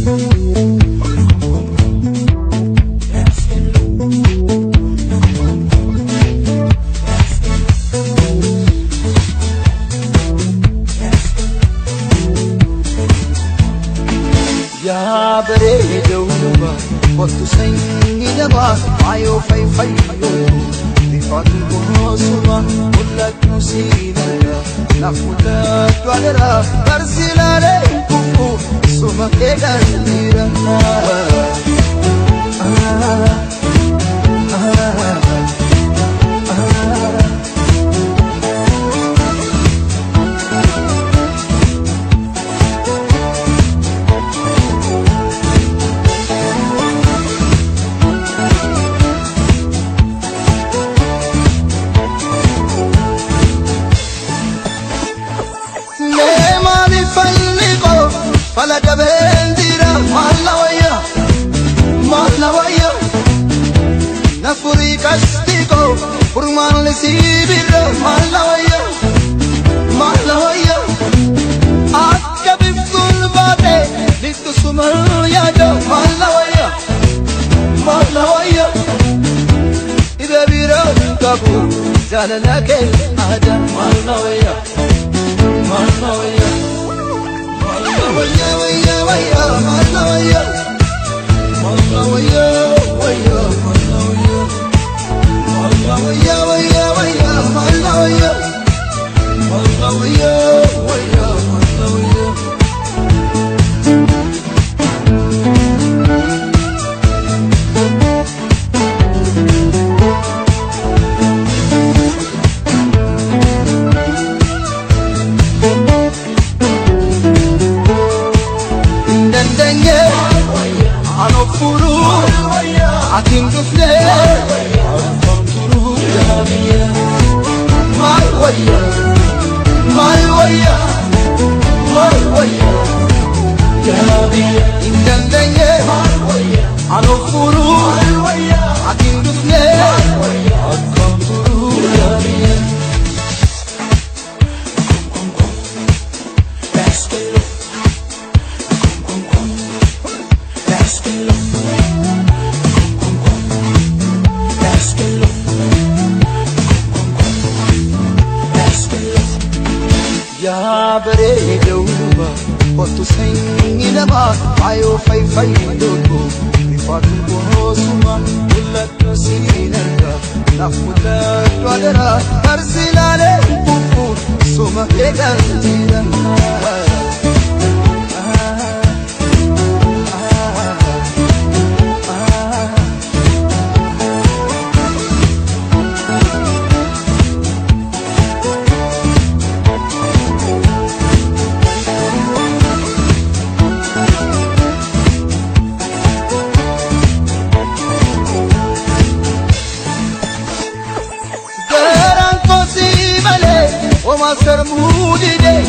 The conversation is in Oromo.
Ya bareedo kottu sanyi namaa ayoo fayyoo rifaatu goosuma mul'atu siinarra naaf mul'atu adeera barsiilalee kufu suma keegan dhiira. Fala kabendira malawaya nafuri kastiko furman lesibira malawaya akka biful bate litu sumal yado malawaya ibabira kabu zalalake ada malawaya Ating dufne Al-Fanturu Jamia My waya Jamia Indandenge Al-Fanturu Ating dufne Al-Fanturu Jamia Ya bareedo kottu sanyi namaa ayoo fayyoo rifaatu goosuma mul'atu siinarra naaf mul'atu adeera barsiilalee kufu suma keegan dhiira. Master moody day,